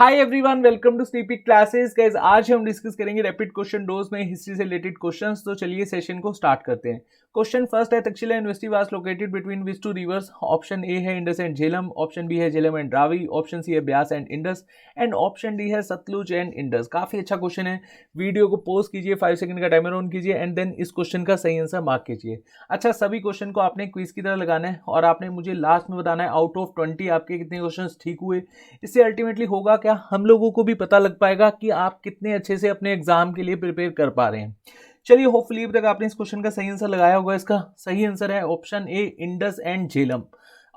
Hi everyone, welcome to snippy classes. Guys, आज हम discuss करेंगे रैपिड क्वेश्चन डोज में हिस्ट्री से रिलेटेड क्वेश्चंस। तो चलिए सेशन को स्टार्ट करते हैं। क्वेश्चन फर्स्ट है, Takshashila university was located between which two rivers? Option A है Indus and Jhelum, option B है Jhelum and Ravi, option C है Beas and Indus, and option D है सतलुज एंड इंडस। काफी अच्छा क्वेश्चन है। वीडियो को पॉज कीजिए, 5 सेकंड का टाइमर ऑन कीजिए एंड देन इस क्वेश्चन का सही आंसर मार्क कीजिए। अच्छा, सभी क्वेश्चन को आपने क्विज की तरह लगाना है और आपने मुझे लास्ट में बताना है आउट ऑफ 20 आपके कितने क्वेश्चन ठीक हुए। इससे अल्टीमेटली होगा क्या, हम लोगों को भी पता लग पाएगा कि आप कितने अच्छे से अपने एग्जाम के लिए प्रिपेयर कर पा रहे हैं। चलिए, होपफुली अब तक आपने इस क्वेश्चन का सही आंसर लगाया होगा। इसका सही आंसर है option A, Indus and Jhelum.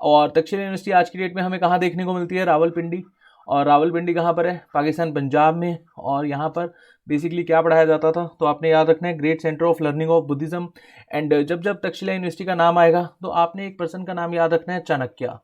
और तक्षशिला यूनिवर्सिटी आज की डेट में हमें कहाँ देखने को मिलती है? रावलपिंडी। और रावलपिंडी कहाँ पर है? पाकिस्तान, पंजाब में। और यहाँ पर बेसिकली क्या पढ़ाया जाता था, तो आपने याद रखना है, great centre of learning of Buddhism. And जब जब तक्षशिला यूनिवर्सिटी का नाम आएगा तो आपने एक पर्सन का नाम याद रखना है, चाणक्य।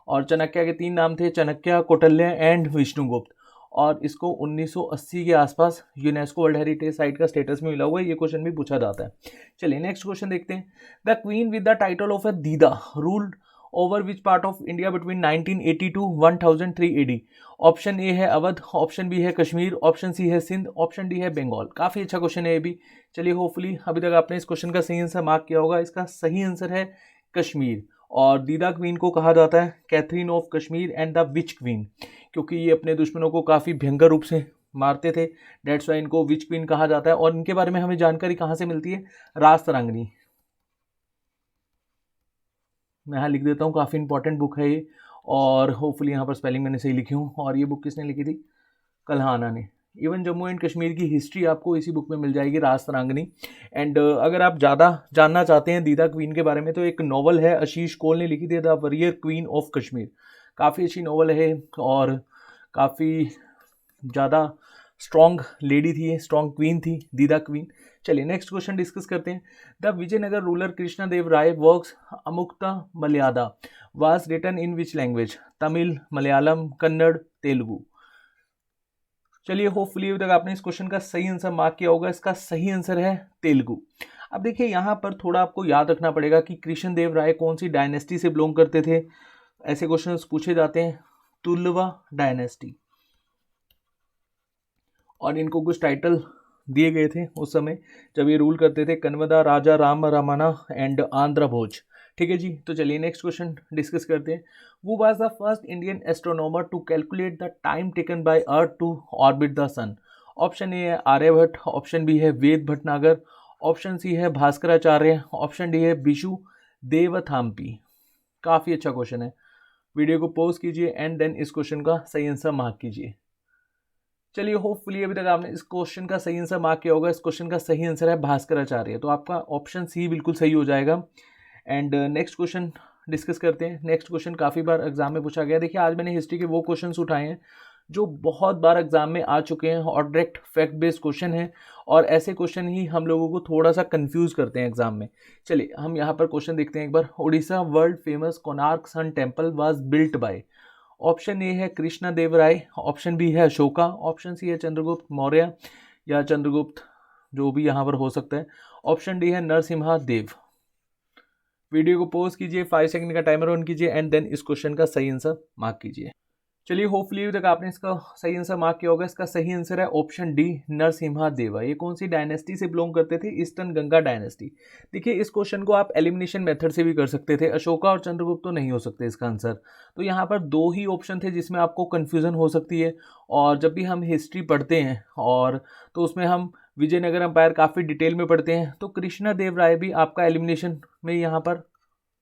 और चाणक्य के 3 नाम थे, चाणक्य, कौटिल्य एंड विष्णुगुप्त। और इसको 1980 के आसपास यूनेस्को वर्ल्ड हेरिटेज साइट का स्टेटस में मिला हुआ है। ये क्वेश्चन भी पूछा जाता है। चलिए नेक्स्ट क्वेश्चन देखते हैं। The queen with the title of a Didda ruled over which part of India between 1980 to 1003 AD? Option A है अवध, ऑप्शन बी है कश्मीर, ऑप्शन सी है सिंध, ऑप्शन डी है बंगाल। काफी अच्छा क्वेश्चन है ये भी। चलिए, होपफुली अभी तक आपने इस क्वेश्चन का सही आंसर मार्क किया होगा। इसका सही आंसर है कश्मीर। और दीदा क्वीन को कहा जाता है Catherine of Kashmir and the witch queen, क्योंकि ये अपने दुश्मनों को काफ़ी भयंकर रूप से मारते थे। डेट्स वाई इनको विच क्वीन कहा जाता है। और इनके बारे में हमें जानकारी कहाँ से मिलती है? राजतरंगिणी। मैं यहाँ लिख देता हूँ, काफ़ी इंपॉर्टेंट बुक है ये। और होपफुली यहाँ पर स्पेलिंग मैंने सही लिखी हूँ। और ये बुक किसने लिखी थी? कल्हाना ने। इवन जम्मू एंड कश्मीर की हिस्ट्री आपको इसी बुक में मिल जाएगी, राजतरंगिणी। एंड अगर आप ज़्यादा जानना चाहते हैं दीदा क्वीन के बारे में, तो एक नॉवल है, आशीष कोल ने लिखी थी, the warrior queen of Kashmir. काफ़ी अच्छी नॉवल है और काफ़ी ज़्यादा स्ट्रॉन्ग लेडी थी, स्ट्रॉन्ग क्वीन थी दीदा क्वीन। चलिए नेक्स्ट क्वेश्चन डिस्कस करते हैं। The Vijayanagara ruler Krishna Deva Raya works Amukta Malyada was written in which language? Tamil, Malayalam, Kannada, Telugu. चलिए, होपफुली अभी तक आपने इस क्वेश्चन का सही आंसर मार्क किया होगा। इसका सही आंसर है तेलुगु। अब देखिए, यहाँ पर थोड़ा आपको याद रखना पड़ेगा कि कृष्ण देव राय कौन सी डायनेस्टी से बिलोंग करते थे। ऐसे क्वेश्चंस पूछे जाते हैं। तुलवा डायनेस्टी। और इनको कुछ टाइटल दिए गए थे उस समय जब ये रूल करते थे, कन्वदा, राजा राम रमाना एंड आंध्र भोज। ठीक है जी। तो चलिए नेक्स्ट क्वेश्चन डिस्कस करते हैं। वो was the first Indian astronomer to calculate the time taken by earth to orbit the sun? Option A है आर्यभट्ट, ऑप्शन बी है वेद भटनागर, ऑप्शन सी है भास्कराचार्य, ऑप्शन डी है बिशु देवथाम्पी। काफ़ी अच्छा क्वेश्चन है। वीडियो को पॉज कीजिए एंड देन इस क्वेश्चन का सही आंसर मार्क कीजिए। चलिए, होपफुली अभी तक आपने इस क्वेश्चन का सही आंसर मार्क किया होगा। इस क्वेश्चन का सही आंसर है भास्कराचार्य। तो आपका ऑप्शन सी बिल्कुल सही हो जाएगा। एंड नेक्स्ट क्वेश्चन डिस्कस करते हैं। नेक्स्ट क्वेश्चन काफ़ी बार एग्जाम में पूछा गया। देखिए, आज मैंने हिस्ट्री के वो क्वेश्चंस उठाए हैं जो बहुत बार एग्जाम में आ चुके हैं और डायरेक्ट फैक्ट बेस्ड क्वेश्चन है। और ऐसे क्वेश्चन ही हम लोगों को थोड़ा सा कंफ्यूज करते हैं एग्जाम में। चलिए, हम यहाँ पर क्वेश्चन देखते हैं एक बार। Orissa world famous Konark sun temple was built by? Option A है कृष्णा देव राय, ऑप्शन बी है अशोका, ऑप्शन सी है चंद्रगुप्त मौर्य या चंद्रगुप्त, जो भी यहाँ पर हो सकता है, ऑप्शन डी है नरसिम्हा देव। वीडियो को पॉज कीजिए, 5 सेकंड का टाइमर ऑन कीजिए एंड देन इस क्वेश्चन का सही आंसर मार्क कीजिए। चलिए, होपफुली अभी तक आपने इसका सही आंसर मार्क किया होगा। इसका सही आंसर है ऑप्शन डी, नरसिम्हा देवा। ये कौन सी डायनेस्टी से बिलोंग करते थे? Eastern Ganga dynasty. देखिए, इस क्वेश्चन को आप एलिमिनेशन मेथड से भी कर सकते थे। अशोका और चंद्रगुप्त तो नहीं हो सकते इसका आंसर। तो यहाँ पर 2 ही ऑप्शन थे जिसमें आपको कन्फ्यूजन हो सकती है। और जब भी हम हिस्ट्री पढ़ते हैं और तो उसमें हम विजयनगर एम्पायर काफ़ी डिटेल में पढ़ते हैं, तो कृष्णा देव राय भी आपका एलिमिनेशन में यहाँ पर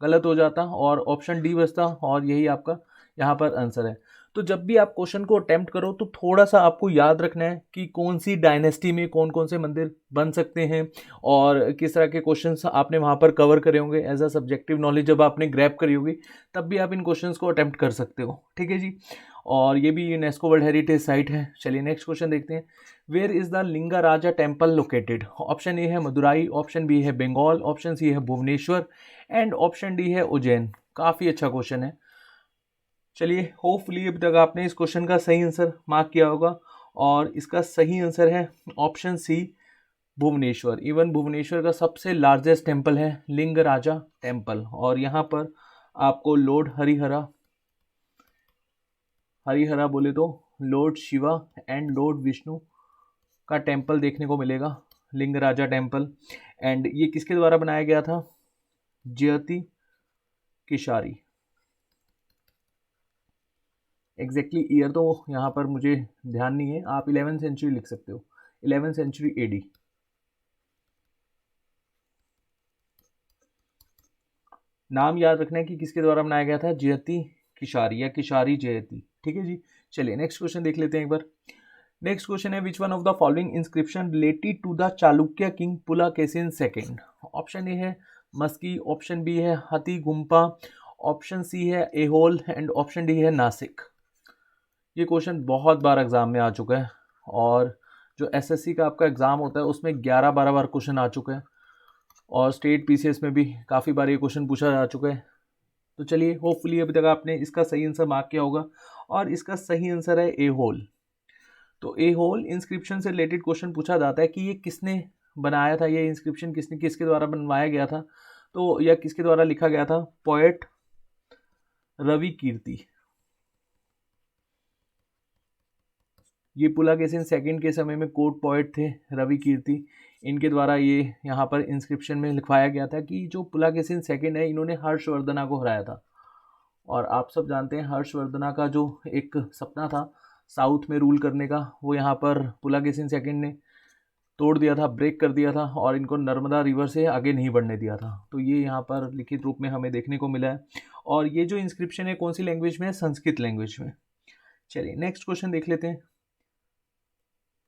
गलत हो जाता और ऑप्शन डी बचता और यही आपका यहाँ पर आंसर है। तो जब भी आप क्वेश्चन को अटेम्प्ट करो तो थोड़ा सा आपको याद रखना है कि कौन सी डायनेस्टी में कौन कौन से मंदिर बन सकते हैं और किस तरह के क्वेश्चंस आपने वहाँ पर कवर करे होंगे। एज अ सब्जेक्टिव नॉलेज जब आपने ग्रैब करी होगी तब भी आप इन क्वेश्चंस को अटेम्प्ट कर सकते हो। ठीक है जी। और ये भी यूनेस्को वर्ल्ड हेरिटेज साइट है। चलिए नेक्स्ट क्वेश्चन देखते हैं। Where is the Lingaraja temple located? Option A है मदुराई, ऑप्शन बी है बंगाल, ऑप्शन सी है भुवनेश्वर एंड ऑप्शन डी है उज्जैन। काफ़ी अच्छा क्वेश्चन है। चलिए, होपफुली अभी तक आपने इस क्वेश्चन का सही आंसर मार्क किया होगा और इसका सही आंसर है option C, Bhubaneswar. Even Bhubaneswar का सबसे लार्जेस्ट टेम्पल है लिंग राजा टेम्पल। और यहाँ पर आपको लॉर्ड हरिहरा हरिहरा बोले तो Lord Shiva and Lord Vishnu का टेम्पल देखने को मिलेगा, लिंगराजा टेम्पल। एंड ये किसके द्वारा बनाया गया था? जयति किशारी। एग्जैक्टली ईयर तो यहाँ पर मुझे ध्यान नहीं है, आप 11वीं सेंचुरी लिख सकते हो, 11वीं सेंचुरी एडी। नाम याद रखना है कि किसके द्वारा बनाया गया था, जयति किशारी या किशारी जयति। ठीक है जी, चलिए नेक्स्ट क्वेश्चन देख लेते हैं एक बार। नेक्स्ट क्वेश्चन है, which one of the following inscription related to the Chalukya king Pulakeshin second? Option A है मस्की, ऑप्शन बी है हथी गुम्पा, ऑप्शन सी है एहोल एंड ऑप्शन डी है नासिक। ये क्वेश्चन बहुत बार एग्जाम में आ चुका है और जो एसएससी का आपका एग्ज़ाम होता है उसमें 11-12 बार क्वेश्चन आ चुका है और स्टेट पीसीएस में भी काफ़ी बार ये क्वेश्चन पूछा जा चुका है। तो चलिए, होपफुली अभी तक आपने इसका सही आंसर मार्क किया होगा और इसका सही आंसर है ए होल। तो ए होल इंस्क्रिप्शन से रिलेटेड क्वेश्चन पूछा जाता है कि ये किसने बनाया था, ये इंस्क्रिप्शन किसके द्वारा बनवाया गया था, तो या किसके द्वारा लिखा गया था? पोएट रवि कीर्ति। ये पुलाकेशिन सेकंड के समय में कोर्ट पोएट थे रवि कीर्ति, इनके द्वारा ये यहाँ पर इंस्क्रिप्शन में लिखवाया गया था कि जो पुलाकेशिन सेकंड है इन्होंने हर्षवर्धना को हराया था। और आप सब जानते हैं हर्षवर्धना का जो एक सपना था साउथ में रूल करने का, वो यहाँ पर पुलाकेशिन सेकंड ने तोड़ दिया था, ब्रेक कर दिया था और इनको नर्मदा रिवर से आगे नहीं बढ़ने दिया था। तो ये यहाँ पर लिखित रूप में हमें देखने को मिला है और ये जो इंस्क्रिप्शन है कौन सी लैंग्वेज में है? संस्कृत लैंग्वेज में। चलिए नेक्स्ट क्वेश्चन देख लेते हैं।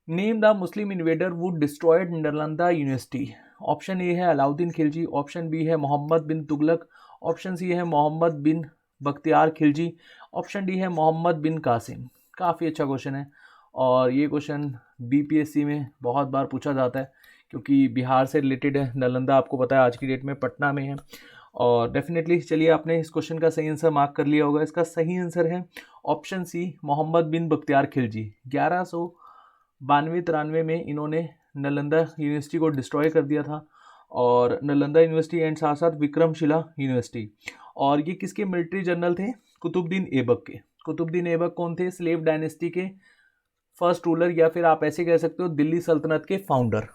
नेम द मुस्लिम इन्वेडर वु destroyed Nalanda university. Option A है अलाउद्दीन खिलजी, ऑप्शन बी है मोहम्मद बिन तुगलक, ऑप्शन सी है मोहम्मद बिन बख्तियार खिलजी, ऑप्शन डी है मोहम्मद बिन कासिम। काफ़ी अच्छा क्वेश्चन है और ये क्वेश्चन बीपीएससी में बहुत बार पूछा जाता है क्योंकि बिहार से रिलेटेड है। नालंदा आपको पता है आज की डेट में पटना में है और डेफिनेटली चलिए आपने इस क्वेश्चन का सही आंसर मार्क कर लिया होगा। इसका सही आंसर है ऑप्शन सी मोहम्मद बिन बख्तियार खिलजी। 1192-93 में इन्होंने नालंदा यूनिवर्सिटी को डिस्ट्रॉय कर दिया था और नालंदा यूनिवर्सिटी एंड साथ साथ विक्रमशिला यूनिवर्सिटी। और ये किसके मिलिट्री जनरल थे? कुतुबुद्दीन ऐबक के। कुतुबुद्दीन ऐबक कौन थे? स्लेव डायनेस्टी के फर्स्ट रूलर या फिर आप ऐसे कह सकते हो दिल्ली सल्तनत के फाउंडर।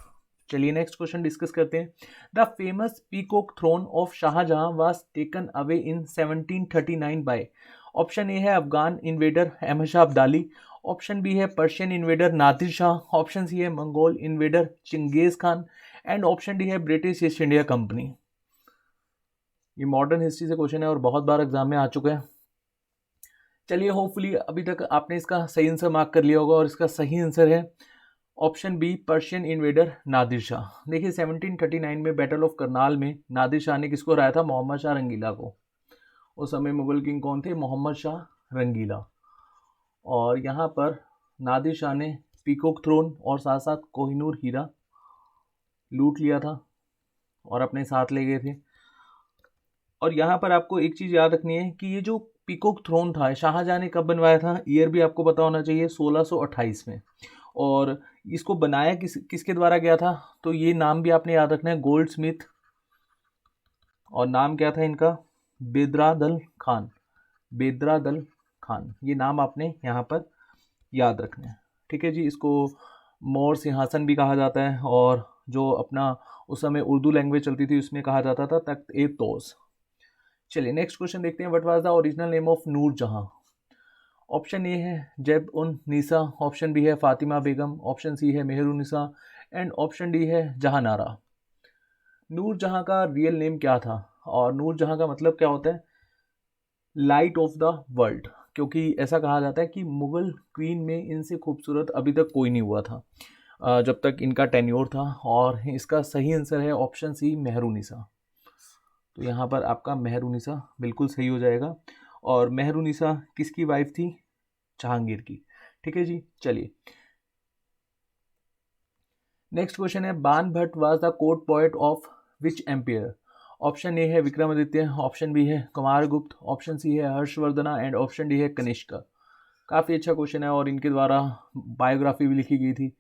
चलिए नेक्स्ट क्वेश्चन डिस्कस करते हैं। The famous peacock throne of Shahjahan was taken away in 1739 by. Option A है Afghan invader Ahmad Shah Abdali, option B है Persian invader Nadir Shah, option C है Mongol invader Genghis Khan and option D है British East India company. ये modern history से question है और बहुत बार exam में आ चुका है। चलिए होपफुली अभी तक आपने इसका सही आंसर मार्क कर लिया होगा और इसका सही आंसर है option B Persian invader Nadir Shah. देखिए 1739 में बैटल ऑफ करनाल में नादिर शाह ने किसको हराया था? मोहम्मद शाह रंगीला को। उस समय मुगल किंग कौन थे? मोहम्मद शाह रंगीला। और यहाँ पर नादिर शाह ने पीकॉक थ्रोन और साथ साथ कोहिनूर हीरा लूट लिया था और अपने साथ ले गए थे। और यहाँ पर आपको एक चीज़ याद रखनी है कि ये जो पीकॉक थ्रोन था शाहजहां ने कब बनवाया था? ईयर भी आपको पता होना चाहिए, 1628 में। और इसको बनाया किसके द्वारा गया था? तो ये नाम भी आपने याद रखना है, गोल्ड स्मिथ। और नाम क्या था इनका? बेदरादल खान। बेदरादल खान, ये नाम आपने यहाँ पर याद रखना है। ठीक है जी, इसको मोर सिंहासन भी कहा जाता है और जो अपना उस समय उर्दू लैंग्वेज चलती थी उसमें कहा जाता था तख्त ए तोस। चलिए नेक्स्ट क्वेश्चन देखते हैं। What was the original name of Noor Jahan? Option A है जैब उन नीसा, ऑप्शन बी है फातिमा बेगम, ऑप्शन सी है मेहरुनिसा एंड ऑप्शन डी है जहानारा। नूर जहां का रियल नेम क्या था और नूर जहां का मतलब क्या होता है? Light of the world. क्योंकि ऐसा कहा जाता है कि मुगल क्वीन में इनसे खूबसूरत अभी तक कोई नहीं हुआ था जब तक इनका टेन्योर था। और इसका सही आंसर है ऑप्शन सी मेहरुनिसा। तो यहाँ पर आपका मेहरुनिसा बिल्कुल सही हो जाएगा। और मेहरुनिसा किसकी वाइफ थी? जहांगीर की। ठीक है जी, चलिए नेक्स्ट क्वेश्चन है। Bana Bhatta was the court poet of which empire? Option A है विक्रमादित्य, ऑप्शन बी है कुमारगुप्त, ऑप्शन सी है हर्षवर्धना एंड ऑप्शन डी है कनिष्क। काफ़ी अच्छा क्वेश्चन है और इनके द्वारा बायोग्राफी भी लिखी गई थी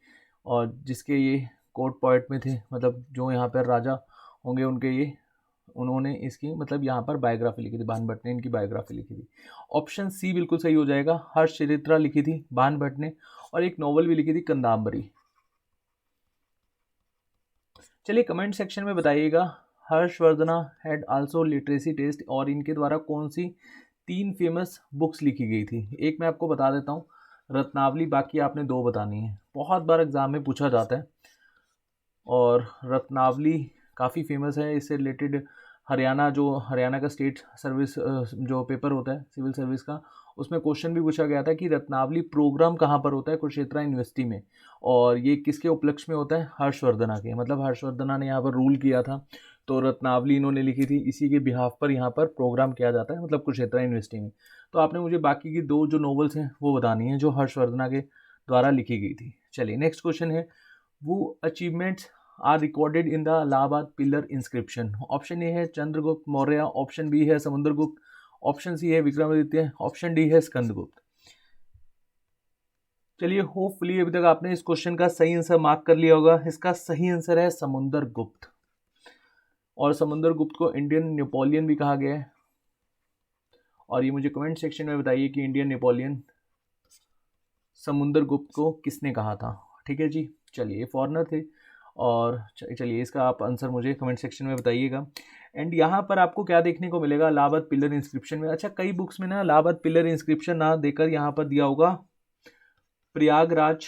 और जिसके ये कोर्ट पोएट में थे, मतलब जो यहाँ पर राजा होंगे उनके ये उन्होंने इसकी मतलब यहाँ पर बायोग्राफी लिखी थी, बान भट्ट ने इनकी बायोग्राफी लिखी थी। ऑप्शन सी बिल्कुल सही हो जाएगा, हर्षचरित्रा लिखी थी बान भट्ट ने, और एक नॉवल भी लिखी थी कंदाबरी। चलिए कमेंट सेक्शन में बताइएगा, Harshavardhana had also literacy test, और इनके द्वारा कौन सी 3 फेमस बुक्स लिखी गई थी। एक मैं आपको बता देता हूँ, रत्नावली, बाकी आपने 2 बतानी है, बहुत बार एग्जाम में पूछा जाता है। और रत्नावली काफ़ी फेमस है, इससे रिलेटेड हरियाणा का स्टेट सर्विस जो पेपर होता है सिविल सर्विस का, उसमें क्वेश्चन भी पूछा गया था कि रत्नावली प्रोग्राम कहाँ पर होता है, कुरुक्षेत्र यूनिवर्सिटी में, और ये किसके उपलक्ष्य में होता है, हर्षवर्धना के, मतलब हर्षवर्धना ने यहाँ पर रूल किया था, तो रत्नावली इन्होंने लिखी थी, इसी के बिहाफ पर यहाँ पर प्रोग्राम किया जाता है, मतलब कुरुक्षेत्र यूनिवर्सिटी में। तो आपने मुझे बाकी की 2 जो नॉवेल्स हैं वो बतानी है जो हर्षवर्धना के द्वारा लिखी गई थी। चलिए नेक्स्ट क्वेश्चन है, वो achievements are recorded in the Allahabad pillar inscription. Option A है चंद्रगुप्त मौर्य, ऑप्शन बी है समुद्रगुप्त, ऑप्शन सी है विक्रमादित्य, ऑप्शन डी है स्कंदगुप्त। चलिए होपफुली अभी तक आपने इस क्वेश्चन का सही आंसर मार्क कर लिया होगा। इसका सही आंसर है समुद्रगुप्त, और समुद्रगुप्त को इंडियन नेपोलियन भी कहा गया है। और ये मुझे कमेंट सेक्शन में बताइए कि इंडियन नेपोलियन समुद्रगुप्त को किसने कहा था। ठीक है जी, चलिए फॉरनर थे, और चलिए इसका आप आंसर मुझे कमेंट सेक्शन में बताइएगा। एंड यहाँ पर आपको क्या देखने को मिलेगा इलाहाबाद पिलर इंस्क्रिप्शन में, अच्छा कई बुक्स में ना इलाहाबाद पिलर इंस्क्रिप्शन ना देकर यहाँ पर दिया होगा प्रयागराज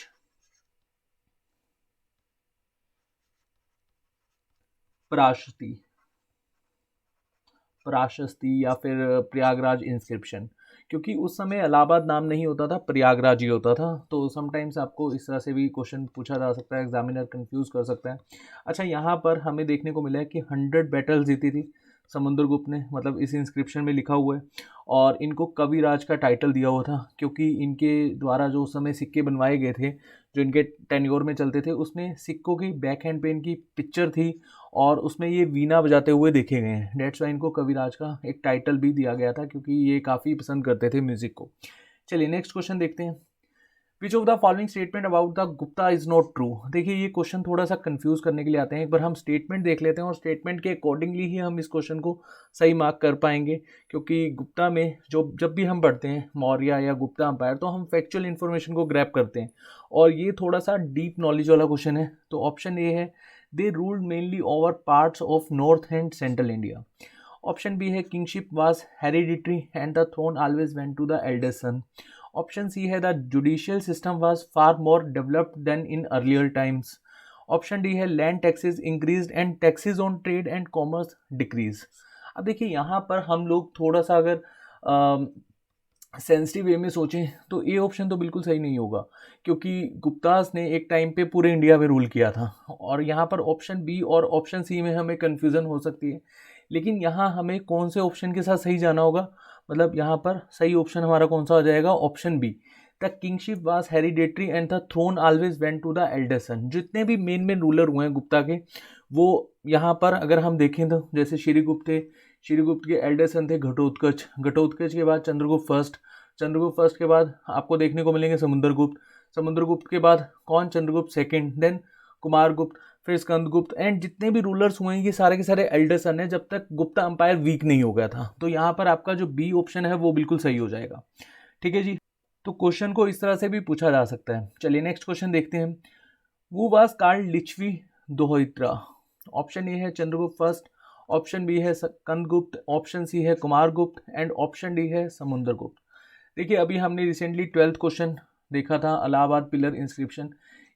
पराशस्ती या फिर प्रयागराज इंस्क्रिप्शन, क्योंकि उस समय इलाहाबाद नाम नहीं होता था, प्रयागराज ही होता था। तो समटाइम्स आपको इस तरह से भी क्वेश्चन पूछा जा सकता है, एग्जामिनर कंफ्यूज कर सकता है। अच्छा यहाँ पर हमें देखने को मिला है कि 100 बैटल्स जीती थी समुद्रगुप्त ने, मतलब इस इंस्क्रिप्शन में लिखा हुआ है, और इनको कविराज का टाइटल दिया हुआ था, क्योंकि इनके द्वारा जो उस समय सिक्के बनवाए गए थे जो इनके टेन्योर में चलते थे, उसमें सिक्कों की बैक हैंड पे इनकी पिक्चर थी, और उसमें ये वीणा बजाते हुए देखे गए हैं। डेट्स वाई इनको कविराज का एक टाइटल भी दिया गया था, क्योंकि ये काफ़ी पसंद करते थे म्यूजिक को। चलिए नेक्स्ट क्वेश्चन देखते हैं, which of the following statement about the Gupta is not true. देखिए ये क्वेश्चन थोड़ा सा कंफ्यूज करने के लिए आते हैं, एक बार हम स्टेटमेंट देख लेते हैं, और स्टेटमेंट के अकॉर्डिंगली ही हम इस क्वेश्चन को सही मार्क कर पाएंगे, क्योंकि गुप्ता में जब भी हम पढ़ते हैं मौर्य या गुप्ता अंपायर, तो हम फैक्चुअल इन्फॉर्मेशन को ग्रैब करते हैं, और ये थोड़ा सा डीप नॉलेज वाला क्वेश्चन है। तो ऑप्शन ए है they ruled mainly over parts of north and central India. Option B है kingship was hereditary and the throne always went to the eldest son. Option C है the judicial system was far more developed than in earlier times. Option D है land taxes increase and taxes on trade and commerce decrease. अब देखिए यहाँ पर हम लोग थोड़ा सा अगर सेंसिटिव वे में सोचें तो ये ऑप्शन तो बिल्कुल सही नहीं होगा, क्योंकि गुप्तास ने एक टाइम पे पूरे इंडिया में रूल किया था, और यहाँ पर ऑप्शन बी और ऑप्शन सी में हमें कन्फ्यूज़न हो सकती है। लेकिन यहाँ हमें कौन से ऑप्शन के साथ सही जाना होगा, मतलब यहाँ पर सही ऑप्शन हमारा कौन सा हो जाएगा, option B, the kingship was hereditary and the throne always went to the eldest son. जितने भी मेन रूलर हुए हैं गुप्ता के, वो यहाँ पर अगर हम देखें तो जैसे श्रीगुप्त थे, श्रीगुप्त के एल्डेस्ट सन थे घटोत्कच, घटोत्कच के बाद चंद्रगुप्त फर्स्ट, चंद्रगुप्त फर्स्ट के बाद आपको देखने को मिलेंगे समुद्रगुप्त, समुद्रगुप्त के बाद कौन, चंद्रगुप्त सेकंड, देन कुमारगुप्त, फिर स्कंदगुप्त, एंड जितने भी रूलर्स हुए हैं ये सारे के सारे एल्डर सन है, जब तक गुप्ता अंपायर वीक नहीं हो गया था। तो यहाँ पर आपका जो बी ऑप्शन है वो बिल्कुल सही हो जाएगा। ठीक है जी, तो क्वेश्चन को इस तरह से भी पूछा जा सकता है। चलिए नेक्स्ट क्वेश्चन देखते हैं, वो वाज कार्ल लिच्छवी दोहित्रा। ऑप्शन ए है चंद्रगुप्त फर्स्ट, ऑप्शन बी है स्कंदगुप्त, ऑप्शन सी है कुमारगुप्त, एंड ऑप्शन डी है समुद्रगुप्त। देखिए अभी हमने रिसेंटली 12th क्वेश्चन देखा था इलाहाबाद पिलर इंस्क्रिप्शन,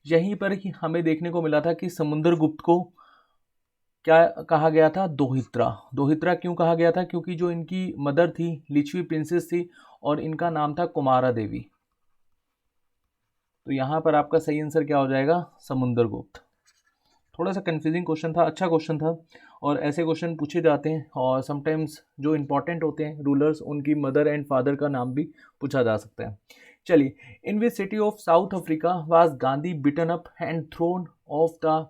यहीं पर ही हमें देखने को मिला था कि समुद्रगुप्त को क्या कहा गया था, दोहित्रा। दोहित्रा क्यों कहा गया था, क्योंकि जो इनकी मदर थी लिच्छवी प्रिंसेस थी, और इनका नाम था कुमारा देवी। तो यहाँ पर आपका सही आंसर क्या हो जाएगा, समुद्रगुप्त। थोड़ा सा कंफ्यूजिंग क्वेश्चन था, अच्छा क्वेश्चन था, और ऐसे क्वेश्चन पूछे जाते हैं, और समटाइम्स जो इंपॉर्टेंट होते हैं रूलर्स उनकी मदर एंड फादर का नाम भी पूछा जा सकता है। चलिए, in which city of South Africa was Gandhi beaten up and thrown off the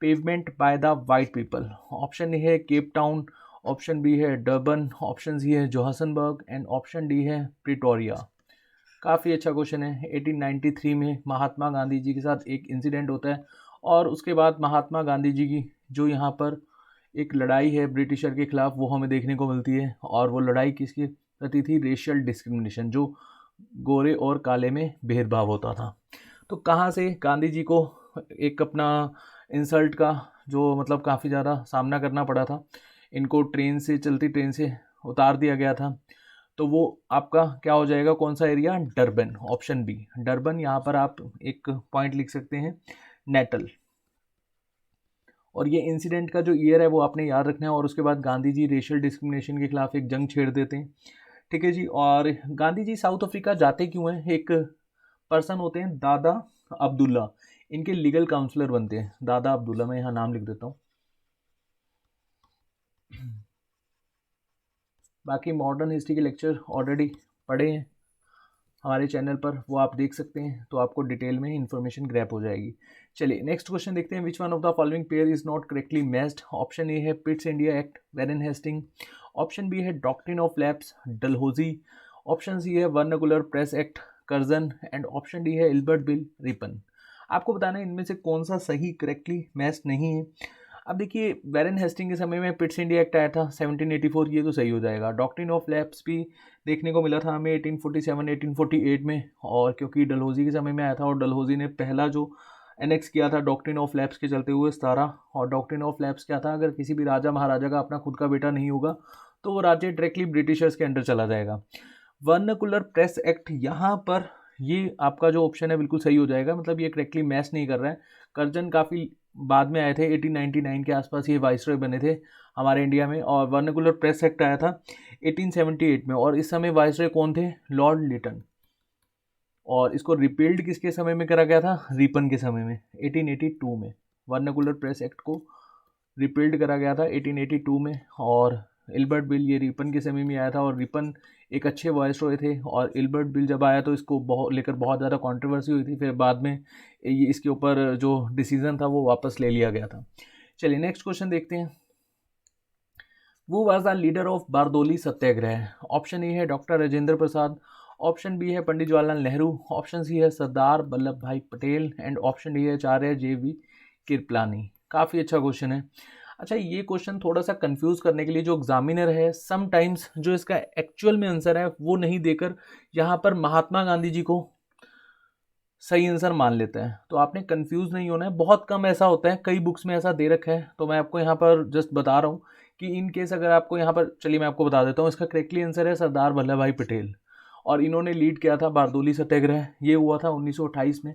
pavement by the white people. Option A है केप टाउन, ऑप्शन बी है डर्बन, ऑप्शन सी है जोहान्सबर्ग, एंड ऑप्शन डी है Pretoria. काफ़ी अच्छा question है। 1893 में महात्मा गांधी जी के साथ एक इंसिडेंट होता है, और उसके बाद महात्मा गांधी जी की जो यहाँ पर एक लड़ाई है ब्रिटिशर के खिलाफ, वो हमें देखने को मिलती है। और वो लड़ाई किसके प्रति थी? रेशियल डिस्क्रिमिनेशन, जो गोरे और काले में भेदभाव होता था। तो कहाँ से गांधी जी को एक अपना इंसल्ट का जो मतलब काफ़ी ज़्यादा सामना करना पड़ा था, इनको ट्रेन से, चलती ट्रेन से उतार दिया गया था। तो वो आपका क्या हो जाएगा, कौन सा area? Durban, option B Durban. यहाँ पर आप एक पॉइंट लिख सकते हैं, नेटल। और ये इंसिडेंट का जो ईयर है वो आपने याद रखना है। और उसके बाद गांधी जी रेशियल डिस्क्रिमिनेशन के खिलाफ एक जंग छेड़ देते हैं, ठीक है जी। और गांधी जी साउथ अफ्रीका जाते क्यों हैं? एक पर्सन होते हैं दादा अब्दुल्ला, इनके लीगल काउंसलर बनते हैं दादा अब्दुल्ला। मैं यहाँ नाम लिख देता हूँ। बाकी मॉडर्न हिस्ट्री के लेक्चर ऑलरेडी पढ़े हैं हमारे चैनल पर, वो आप देख सकते हैं, तो आपको डिटेल में इन्फॉर्मेशन ग्रैप हो जाएगी। चलिए नेक्स्ट क्वेश्चन देखते हैं। Which one of the following pair is not correctly matched? Option A है Pitt's India act, Warren Hastings. Option B है doctrine of lapse, Dalhousie. Option C है vernacular press act, Curzon. And option D है Ilbert bill, Ripon. आपको बताना है इनमें से कौन सा सही करेक्टली मैच नहीं है। अब देखिए, वैरेन हेस्टिंग के समय में पिट्स इंडिया एक्ट आया था 1784, ये तो सही हो जाएगा। डॉक्ट्रिन ऑफ लैप्स भी देखने को मिला था हमें 1847 1848 में, और क्योंकि डलहौजी के समय में आया था, और डलहौजी ने पहला जो एनेक्स किया था डॉक्ट्रिन ऑफ लैप्स के चलते हुए 17। और डॉक्ट्रिन ऑफ लैप्स क्या था? अगर किसी भी राजा महाराजा का अपना खुद का बेटा नहीं होगा तो वो राज्य डायरेक्टली ब्रिटिशर्स के अंडर चला जाएगा। वर्नाकुलर प्रेस एक्ट, यहाँ पर ये आपका जो ऑप्शन है बिल्कुल सही हो जाएगा, मतलब ये करेक्टली मैच नहीं कर रहा है। कर्जन काफ़ी बाद में आए थे, 1899 के आसपास ये वाइसरॉय बने थे हमारे इंडिया में। और वर्नाकुलर प्रेस एक्ट आया था 1878 में, और इस समय वाइसरॉय कौन थे? लॉर्ड लिटन। और इसको रिपील्ड किसके समय में करा गया था? रिपन के समय में, 1882 में। वर्नाकुलर प्रेस एक्ट को रिपील्ड करा गया था 1882 में। और इल्बर्ट बिल ये रिपन के समय में आया था, और रिपन एक अच्छे वाइसरॉय थे। और इल्बर्ट बिल जब आया तो इसको लेकर बहुत ज़्यादा कंट्रोवर्सी हुई थी, फिर बाद में ये इसके ऊपर जो डिसीजन था वो वापस ले लिया गया था। चलिए नेक्स्ट क्वेश्चन देखते हैं। वो was the leader of Bardoli Satyagraha? Option A है doctor Rajendra Prasad. Option B है पंडित जवाहरलाल नेहरू। ऑप्शन सी है सरदार वल्लभ भाई पटेल। एंड ऑप्शन डी है आचार्य JV कृपलानी। काफ़ी अच्छा क्वेश्चन है। अच्छा, ये क्वेश्चन थोड़ा सा कंफ्यूज करने के लिए जो एग्जामिनर है समटाइम्स जो इसका एक्चुअल में आंसर है वो नहीं देकर यहाँ पर महात्मा गांधी जी को सही आंसर मान लेता है। तो आपने कंफ्यूज नहीं होना है, बहुत कम ऐसा होता है, कई बुक्स में ऐसा दे रखा है। तो मैं आपको यहाँ पर जस्ट बता रहा हूँ कि इन केस अगर आपको यहाँ पर, चलिए मैं आपको बता देता हूँ, इसका करेक्टली आंसर है सरदार वल्लभ भाई पटेल। और इन्होंने लीड किया था बारदोली सत्याग्रह, ये हुआ था 1928 में।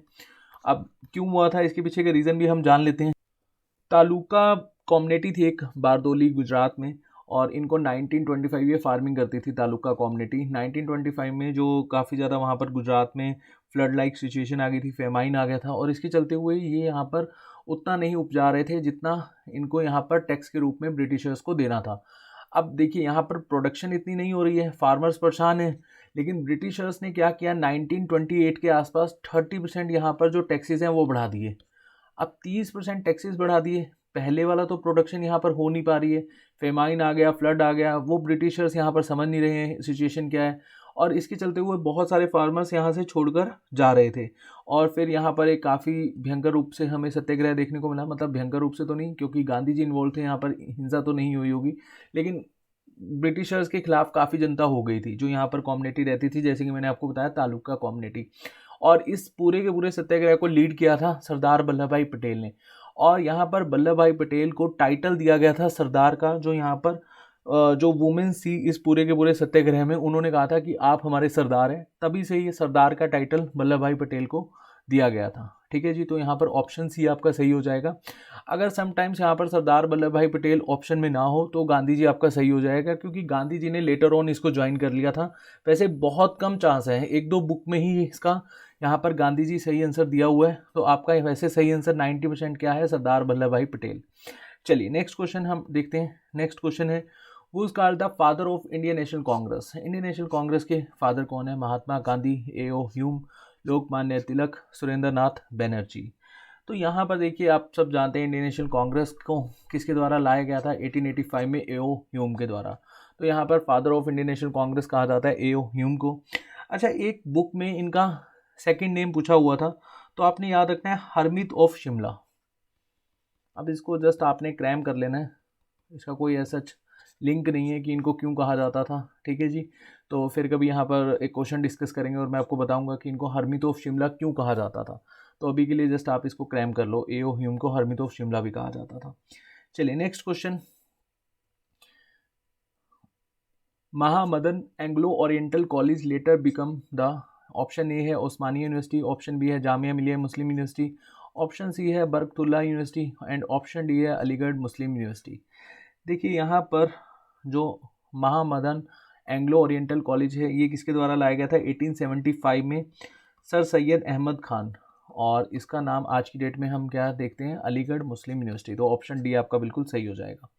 अब क्यों हुआ था, इसके पीछे के रीज़न भी हम जान लेते हैं। तालुका कम्युनिटी थी एक बारदोली गुजरात में, और इनको 1925 ये फार्मिंग करती थी तालुका कम्युनिटी। 1925 में जो काफ़ी ज़्यादा वहाँ पर गुजरात में फ्लड लाइक सिचुएशन आ गई थी, फेमाइन आ गया था, और इसके चलते हुए ये यहाँ पर उतना नहीं उपजा रहे थे जितना इनको यहाँ पर टैक्स के रूप में ब्रिटिशर्स को देना था। अब देखिए यहाँ पर प्रोडक्शन इतनी नहीं हो रही है, फार्मर्स परेशान हैं, लेकिन ब्रिटिशर्स ने क्या किया, 1928 के आसपास 30% यहाँ पर जो टैक्सेस हैं वो बढ़ा दिए। अब 30% टैक्सेस बढ़ा दिए, पहले वाला तो प्रोडक्शन यहाँ पर हो नहीं पा रही है, फेमाइन आ गया, फ्लड आ गया, वो ब्रिटिशर्स यहाँ पर समझ नहीं रहे हैं सिचुएशन क्या है, और इसके चलते हुए बहुत सारे फार्मर्स यहाँ से छोड़कर जा रहे थे। और फिर यहाँ पर एक काफ़ी भयंकर रूप से हमें सत्याग्रह देखने को मिला, मतलब भयंकर रूप से तो नहीं क्योंकि गांधी जी इन्वॉल्व थे, यहाँ पर हिंसा तो नहीं हुई होगी, लेकिन ब्रिटिशर्स के खिलाफ काफ़ी जनता हो गई थी जो यहाँ पर कम्युनिटी रहती थी, जैसे कि मैंने आपको बताया तालुका कम्युनिटी। और इस पूरे के पूरे सत्याग्रह को लीड किया था सरदार वल्लभ भाई पटेल ने। और यहाँ पर वल्लभ भाई पटेल को टाइटल दिया गया था सरदार का, जो यहाँ पर जो वुमेन सी इस पूरे के पूरे सत्याग्रह में, उन्होंने कहा था कि आप हमारे सरदार हैं, तभी से ये सरदार का टाइटल वल्लभ भाई पटेल को दिया गया था। ठीक है जी, तो यहाँ पर ऑप्शन सी आपका सही हो जाएगा। अगर समटाइम्स यहाँ पर सरदार वल्लभ भाई पटेल ऑप्शन में ना हो तो गांधी जी आपका सही हो जाएगा, क्योंकि गांधी जी ने लेटर ऑन इसको ज्वाइन कर लिया था। वैसे बहुत कम चांस है, एक दो बुक में ही इसका यहाँ पर गांधी जी सही आंसर दिया हुआ है, तो आपका वैसे सही आंसर 90% क्या है, सरदार वल्लभ भाई पटेल। चलिए नेक्स्ट क्वेश्चन हम देखते हैं। नेक्स्ट क्वेश्चन है, who is called the father of Indian national Congress? Indian national Congress के फादर कौन है? महात्मा गांधी, A.O. ह्यूम, लोकमान्य तिलक, सुरेंद्र नाथ बनर्जी। तो यहाँ पर देखिए, आप सब जानते हैं इंडियन नेशनल कांग्रेस को किसके द्वारा लाया गया था? 1885 में A.O. ह्यूम के द्वारा। तो यहाँ पर father of Indian national Congress कहा जाता है A.O. ह्यूम को। अच्छा, एक बुक में इनका सेकंड नेम पूछा हुआ था, तो आपने याद रखना है हरमीत ऑफ शिमला। अब इसको जस्ट आपने क्रैम कर लेना है, इसका कोई ऐसा लिंक नहीं है कि इनको क्यों कहा जाता था, ठीक है जी। तो फिर कभी यहाँ पर एक क्वेश्चन डिस्कस करेंगे और मैं आपको बताऊंगा कि इनको हरमीत ऑफ शिमला क्यों कहा जाता था। तो अभी के लिए जस्ट आप इसको क्रैम कर लो, एओ ह्यूम को हरमीत ऑफ शिमला भी कहा जाता था। चलिए next question, Mohammedan Anglo Oriental college later become the, option A है ओस्मानी यूनिवर्सिटी, ऑप्शन बी है जामिया मिलिया मुस्लिम यूनिवर्सिटी, ऑप्शन सी है Barkatullah university and option D है अलीगढ़ मुस्लिम यूनिवर्सिटी। देखिए यहाँ पर जो महामदन एंग्लो ओरिएंटल कॉलेज है ये किसके द्वारा लाया गया था 1875 में, सर सैयद अहमद खान, और इसका नाम आज की डेट में हम क्या देखते हैं, अलीगढ़ मुस्लिम यूनिवर्सिटी। तो ऑप्शन डी आपका बिल्कुल सही हो जाएगा।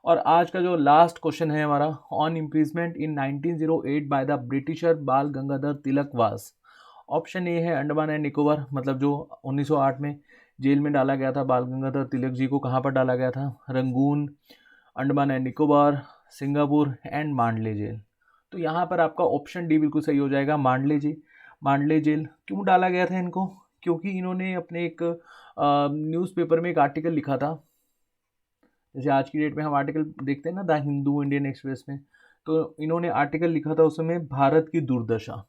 और आज का जो लास्ट क्वेश्चन है हमारा, on imprisonment in 1908 by the britisher बाल गंगाधर तिलक वास, ऑप्शन ए है अंडमान एंड निकोबार, मतलब जो 1908 में जेल में डाला गया था बाल गंगाधर तिलक जी को, कहाँ पर डाला गया था, Rangoon, Andaman and Nicobar, Singapore and Mandalay jail. तो यहाँ पर आपका ऑप्शन डी बिल्कुल सही हो जाएगा, मांडले जी। मांडले जेल क्यों डाला गया था इनको, क्योंकि इन्होंने अपने एक न्यूज़पेपर में एक आर्टिकल लिखा था, जैसे आज की डेट में हम आर्टिकल देखते हैं ना द हिंदू, इंडियन एक्सप्रेस में, तो इन्होंने आर्टिकल लिखा था उस समय भारत की दुर्दशा,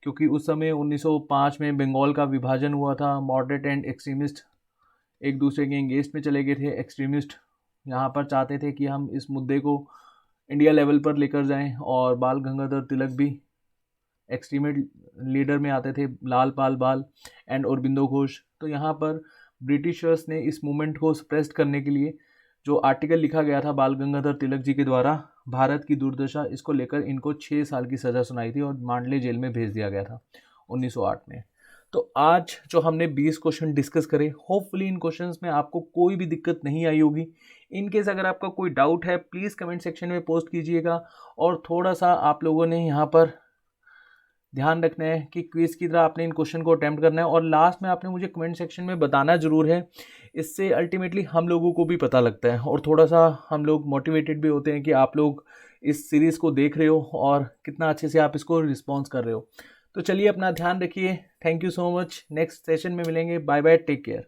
क्योंकि उस समय 1905 में बंगाल का विभाजन हुआ था, मॉडरेट एंड एक्सट्रीमिस्ट एक दूसरे के एंगेस्ट में चले गए थे, एक्सट्रीमिस्ट यहाँ पर चाहते थे कि हम इस मुद्दे को इंडिया लेवल पर लेकर जाएं, और बाल गंगाधर तिलक भी एक्सट्रीमिस्ट लीडर में आते थे, लाल पाल बाल एंड औरबिंदो घोष। तो यहाँ पर ब्रिटिशर्स ने इस मूवमेंट को सप्रेस करने के लिए जो आर्टिकल लिखा गया था बाल गंगाधर तिलक जी के द्वारा, भारत की दुर्दशा, इसको लेकर इनको 6 साल की सज़ा सुनाई थी और मांडले जेल में भेज दिया गया था 1908 में। तो आज जो हमने 20 क्वेश्चन डिस्कस करे, होपफुली इन क्वेश्चंस में आपको कोई भी दिक्कत नहीं आई होगी। इन केस अगर आपका कोई डाउट है प्लीज़ कमेंट सेक्शन में पोस्ट कीजिएगा, और थोड़ा सा आप लोगों ने यहाँ पर ध्यान रखना है कि क्विज की तरह आपने इन क्वेश्चन को अटेम्प्ट करना है, और लास्ट में आपने मुझे कमेंट सेक्शन में बताना ज़रूर है। इससे अल्टीमेटली हम लोगों को भी पता लगता है और थोड़ा सा हम लोग मोटिवेटेड भी होते हैं कि आप लोग इस सीरीज़ को देख रहे हो और कितना अच्छे से आप इसको रिस्पॉन्स कर रहे हो। तो चलिए अपना ध्यान रखिए, thank you so much, next session में मिलेंगे, बाय बाय, टेक केयर।